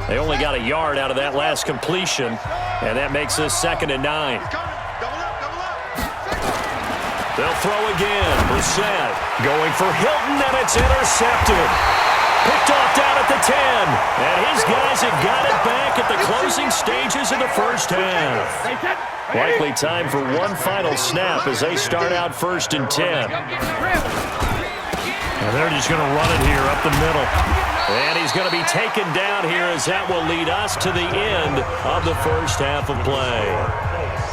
They only got a yard out of that last completion, and that makes this 2nd and 9. They'll throw again. Brissett going for Hilton, and it's intercepted. Picked off down at the 10. And his guys have got it back at the closing stages of the first half. Likely time for one final snap as they start out 1st and 10. And they're just going to run it here up the middle. And he's going to be taken down here as that will lead us to the end of the first half of play.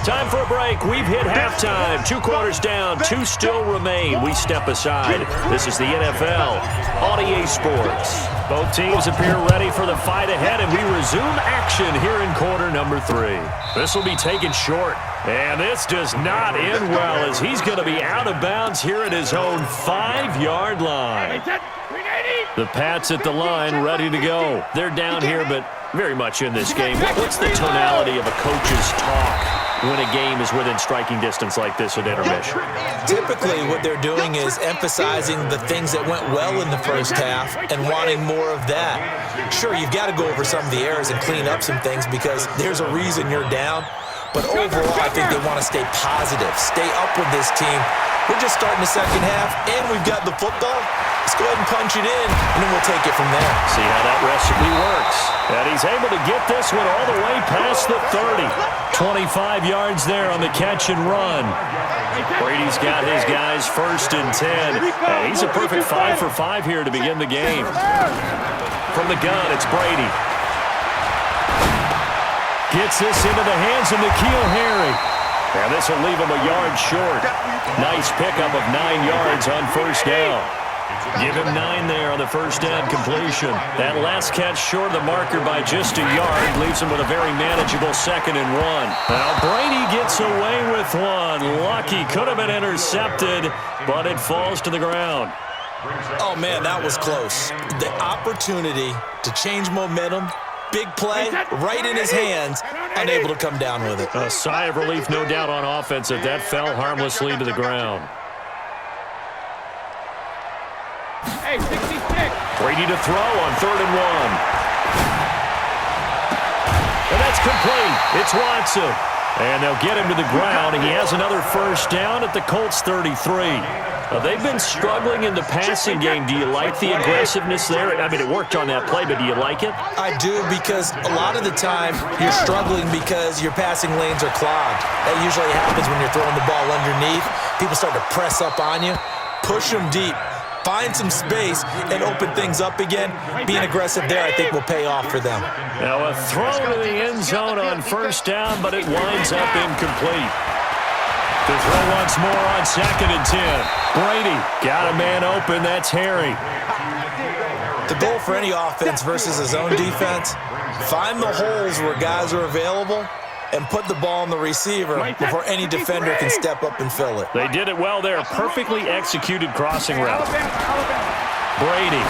Time for a break. We've hit halftime. 2 quarters down. 2 still remain. We step aside. This is the NFL on EA Sports. Both teams appear ready for the fight ahead, and we resume action here in quarter number 3. This will be taken short. And this does not end well as he's going to be out of bounds here at his own 5-yard line. The Pats at the line ready to go. They're down here, but very much in this game. What's the tonality of a coach's talk when a game is within striking distance like this at intermission? Typically, what they're doing is emphasizing the things that went well in the first half and wanting more of that. Sure, you've got to go over some of the errors and clean up some things because there's a reason you're down. But overall, I think they want to stay positive, stay up with this team. We're just starting the second half, and we've got the football. Let's go ahead and punch it in, and then we'll take it from there. See how that recipe works. And he's able to get this one all the way past the 30. 25 yards there on the catch and run. Brady's got his guys 1st and 10. And he's a perfect 5 for 5 here to begin the game. From the gun, it's Brady. Gets this into the hands of N'Keal Harry. And this will leave him a yard short. Nice pickup of 9 yards on 1st down. Give him 9 there on the 1st down completion. That last catch short of the marker by just a yard leaves him with a very manageable 2nd and 1. Now Brady gets away with one. Lucky, could have been intercepted, but it falls to the ground. Oh, man, that was close. The opportunity to change momentum, big play, right in his hands, unable to come down with it. A sigh of relief, no doubt, on offense that that fell harmlessly to the ground. Hey, 66. Brady to throw on 3rd and 1. And that's complete. It's Watson. And they'll get him to the ground. He has another 1st down at the Colts 33. They've been struggling in the passing game. Do you like the aggressiveness there? I mean, it worked on that play, but do you like it? I do, because a lot of the time you're struggling because your passing lanes are clogged. That usually happens when you're throwing the ball underneath. People start to press up on you. Push them deep. Find some space and open things up again. Being aggressive there, I think, will pay off for them. Now a throw to the end zone on 1st down, but it winds up incomplete. To throw once more on 2nd and 10. Brady got a man open. That's Harry. The goal for any offense versus his own defense, find the holes where guys are available and put the ball on the receiver before any defender can step up and fill it. They did it well there. Perfectly executed crossing route. Brady.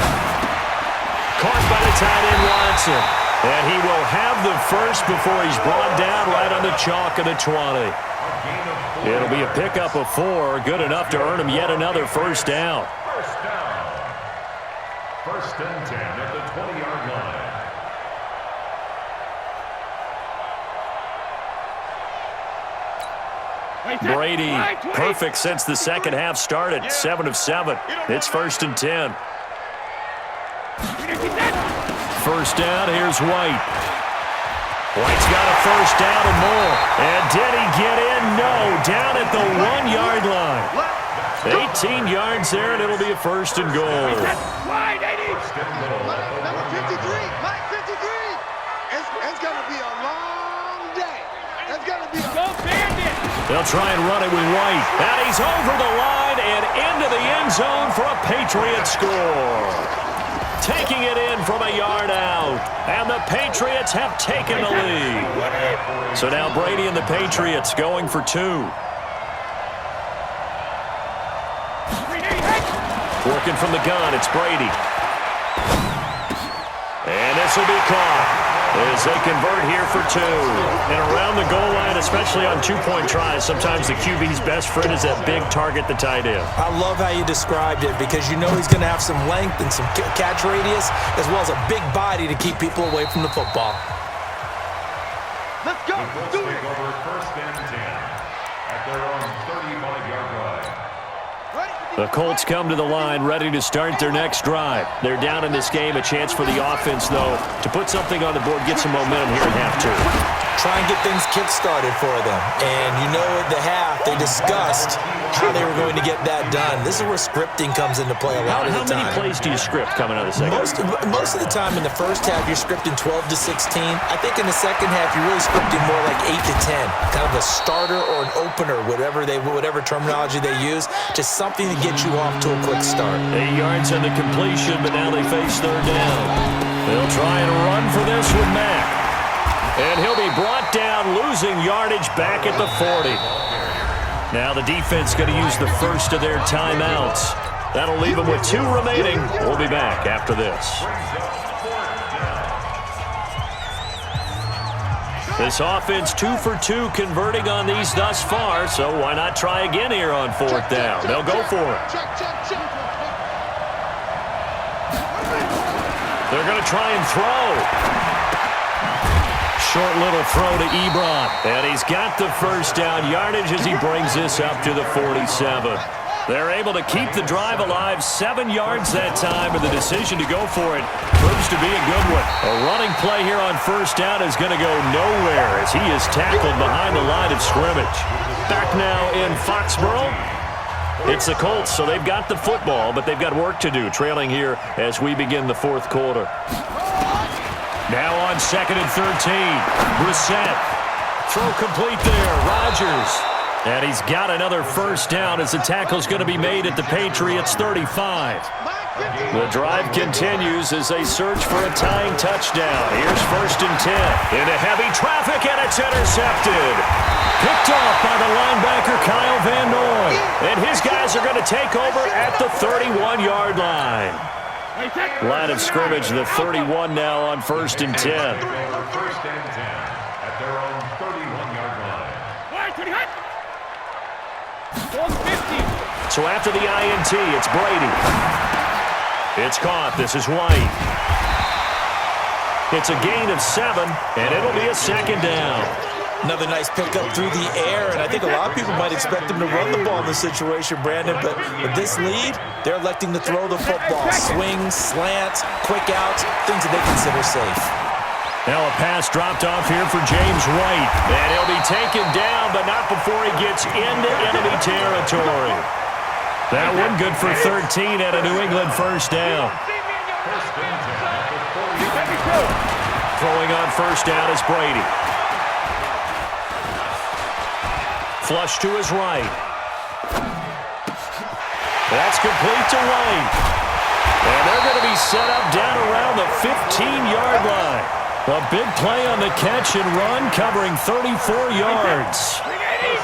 Caught by the tight end Watson. And he will have the first before he's brought down right on the chalk of the 20. It'll be a pickup of 4. Good enough to earn him yet another 1st down. 1st and 10 at the 20-yard line. Brady, perfect since the second half started. 7 of 7. It's 1st and 10. 1st down, here's White. White's got a 1st down and more. And did he get in? No, down at the 1-yard line. 18 yards there, and it'll be a 1st and goal. Wide, 80. Number 53, Mike 53. It's going to be a long day. It's going to be a... Go Bandit. They'll try and run it with White. And he's over the line and into the end zone for a Patriot score. Taking it in from a yard out. And the Patriots have taken the lead. So now Brady and the Patriots going for 2. Working from the gun, it's Brady. And this will be caught. as they convert here for 2. And around the goal line, especially on two-point tries, sometimes the QB's best friend is that big target, the tight end. I love how you described it because you know he's going to have some length and some catch radius as well as a big body to keep people away from the football. Let's go. Do it. Take over first and 10 at their own 35-yard line. The Colts come to the line ready to start their next drive. They're down in this game. A chance for the offense, though, to put something on the board, get some momentum here in half 2. Try and get things kick-started for them. And you know at the half, they discussed how they were going to get that done. This is where scripting comes into play a lot of the time. How many plays do you script coming out of the second? Most of the time in the first half, you're scripting 12 to 16. I think in the second half, you're really scripting more like 8 to 10. Kind of a starter or an opener, whatever terminology they use. Just something to get you off to a quick start. 8 yards on the completion, but now they face third down. They'll try and run for this with Mack. And he'll be brought down, losing yardage back at the 40. Now the defense going to use the first of their timeouts. That'll leave them with 2 remaining. We'll be back after this. This offense 2 for 2 converting on these thus far, so why not try again here on 4th down? They'll go for it. They're going to try and throw. Short little throw to Ebron. And he's got the first down yardage as he brings this up to the 47. They're able to keep the drive alive, 7 yards that time, and the decision to go for it proves to be a good one. A running play here on first down is going to go nowhere as he is tackled behind the line of scrimmage. Back now in Foxborough. It's the Colts, so they've got the football, but they've got work to do, trailing here as we begin the 4th quarter. Now on 2nd and 13, Brissett. Throw complete there, Rodgers. And he's got another first down as the tackle's going to be made at the Patriots' 35. The drive continues as they search for a tying touchdown. Here's 1st and 10. Into heavy traffic, and it's intercepted. Picked off by the linebacker, Kyle Van Noy. And his guys are going to take over at the 31-yard line. Line of scrimmage, the 31 now on 1st and 10. First and 10 at their own 31-yard line. So after the INT, it's Brady. It's caught. This is White. It's a gain of 7, and it'll be a 2nd down. Another nice pickup through the air, and I think a lot of people might expect them to run the ball in this situation, Brandon, but with this lead, they're electing to throw the football. Swings, slants, quick outs, things that they consider safe. Now a pass dropped off here for James White, and he'll be taken down, but not before he gets into enemy territory. That one good for 13 at a New England first down. Throwing on first down is Brady. Flush to his right. That's complete to White. And they're going to be set up down around the 15-yard line. A big play on the catch and run, covering 34 yards.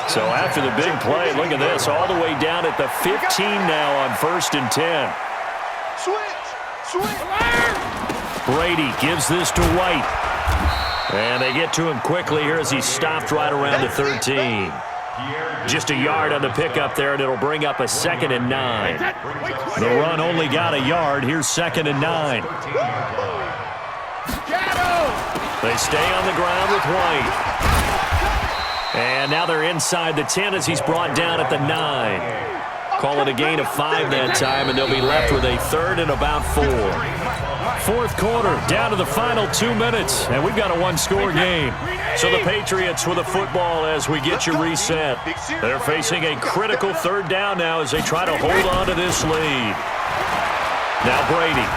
So after the big play, look at this, all the way down at the 15 now on 1st and 10. Switch. Brady gives this to White. And they get to him quickly here as he's stopped right around the 13. Just a yard on the pickup there, and it'll bring up a 2nd and 9. The run only got a yard. Here's 2nd and 9. They stay on the ground with White. And now they're inside the 10 as he's brought down at the 9. Call it a gain of 5 that time, and they'll be left with a 3rd and about 4. 4th quarter, down to the final 2 minutes, and we've got a one-score game. So the Patriots with the football as we get you reset. They're facing a critical 3rd down now as they try to hold on to this lead. Now Brady.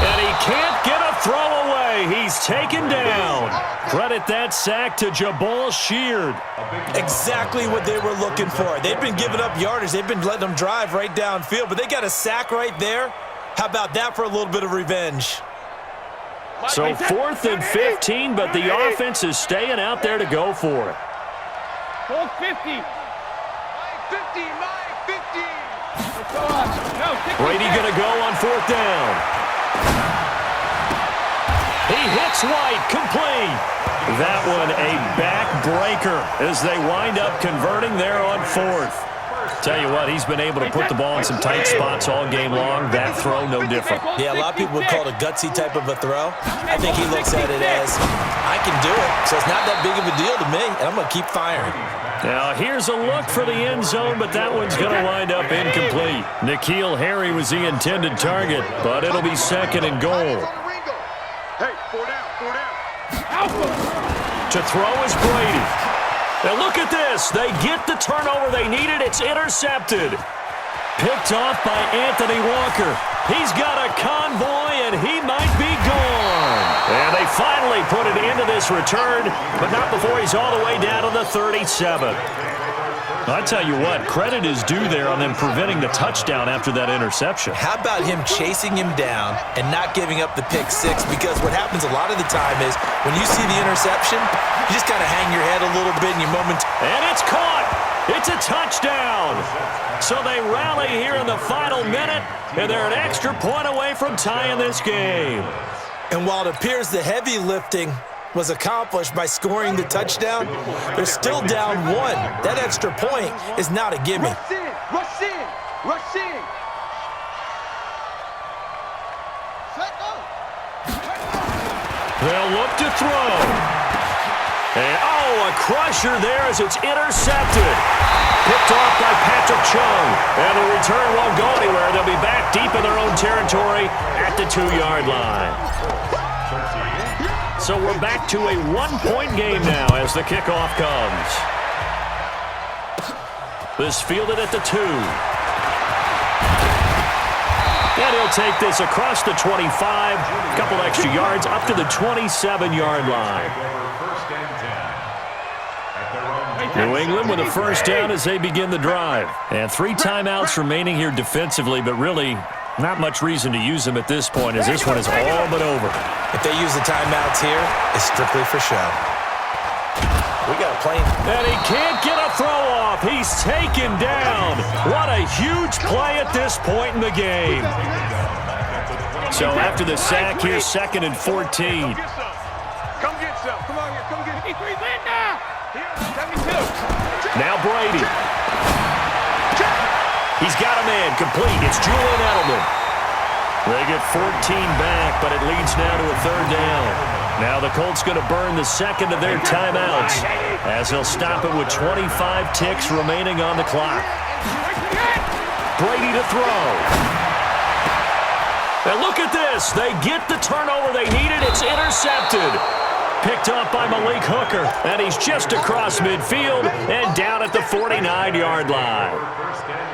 And he can't get a throw away. He's taken down. Credit that sack to Jabal Sheard. Exactly what they were looking for. They've been giving up yardage. They've been letting them drive right downfield, but they got a sack right there. How about that for a little bit of revenge? So 4th and 15, but the offense is staying out there to go for it. 50. Brady going to go on 4th down. He hits White, complete. That one a backbreaker as they wind up converting there on fourth. Tell you what, he's been able to put the ball in some tight spots all game long. That throw, no different. Yeah, a lot of people would call it a gutsy type of a throw. I think he looks at it as, I can do it, so it's not that big of a deal to me, and I'm going to keep firing. Now, here's a look for the end zone, but that one's going to wind up incomplete. N'Keal Harry was the intended target, but it'll be second and goal. Hey, 4 down, 4 down. To throw is Brady. Now look at this. They get the turnover they needed. It's intercepted. Picked off by Anthony Walker. He's got a convoy, and he might be gone. And they finally put an end to this return, but not before he's all the way down to the 37. I tell you what, credit is due there on them preventing the touchdown after that interception. How about him chasing him down and not giving up the pick six? Because what happens a lot of the time is when you see the interception, you just kind of hang your head a little bit in your moment. And it's caught. It's a touchdown. So they rally here in the final minute, and they're an extra point away from tying this game. And while it appears the heavy lifting was accomplished by scoring the touchdown, they're still down one. That extra point is not a gimme. Rush in, rush in, rush in. They'll look to throw. And, oh, a crusher there as it's intercepted. Picked off by Patrick Chung. And the return won't go anywhere. They'll be back deep in their own territory at the 2-yard line. So we're back to a one-point game now as the kickoff comes. This fielded at the 2. And he'll take this across the 25. A couple extra yards up to the 27-yard line. New England with a first down as they begin the drive. And 3 timeouts remaining here defensively, but really not much reason to use them at this point as this one is all but over. If they use the timeouts here, it's strictly for show. We got a plane. And he can't get a throw off. He's taken down. What a huge play at this point in the game. So after the sack here, 2nd and 14. Come get some. Come on here. Come get it. Linda! Here, 72. Now Brady. He's got a man complete. It's Julian Edelman. They get 14 back, but it leads now to a 3rd down. Now the Colts going to burn the second of their timeouts as they'll stop it with 25 ticks remaining on the clock. Brady to throw. And look at this. They get the turnover they needed. It's intercepted. Picked off by Malik Hooker, and he's just across midfield and down at the 49-yard line.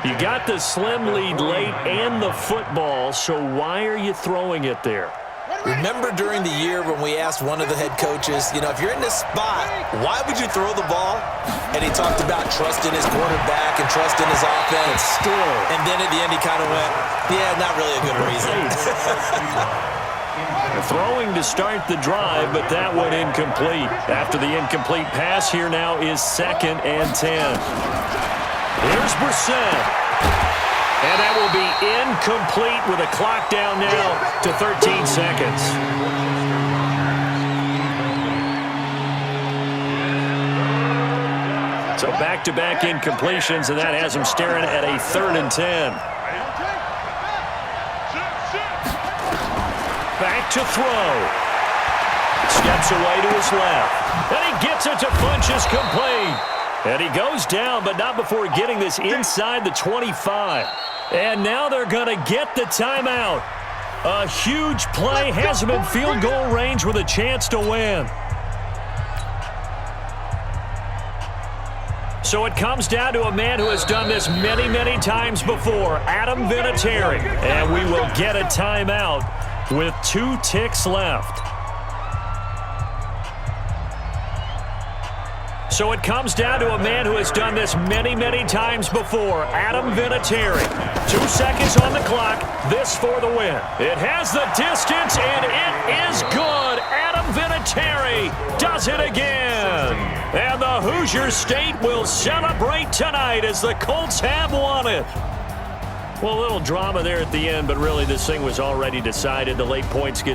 You got the slim lead late and the football, so why are you throwing it there? Remember during the year when we asked one of the head coaches, if you're in this spot, why would you throw the ball? And he talked about trusting his quarterback and trusting his offense. Still. And then at the end he kind of went, yeah, not really a good reason. Throwing to start the drive, but that one incomplete. After the incomplete pass, here now is 2nd and 10. Here's Brissett. And that will be incomplete with a clock down now to 13 seconds. So back-to-back incompletions, and that has him staring at a 3rd and 10. Back to throw. Steps away to his left. And he gets it to Funchess complete. And he goes down, but not before getting this inside the 25. And now they're going to get the timeout. A huge play has him in field goal range with a chance to win. So it comes down to a man who has done this many, many times before, Adam Vinatieri. And we will get a timeout with 2 ticks left. So it comes down to a man who has done this many, many times before, Adam Vinatieri. 2 seconds on the clock. This for the win. It has the distance, and it is good. Adam Vinatieri does it again. And the Hoosier State will celebrate tonight as the Colts have won it. Well, a little drama there at the end, but really this thing was already decided. The late points get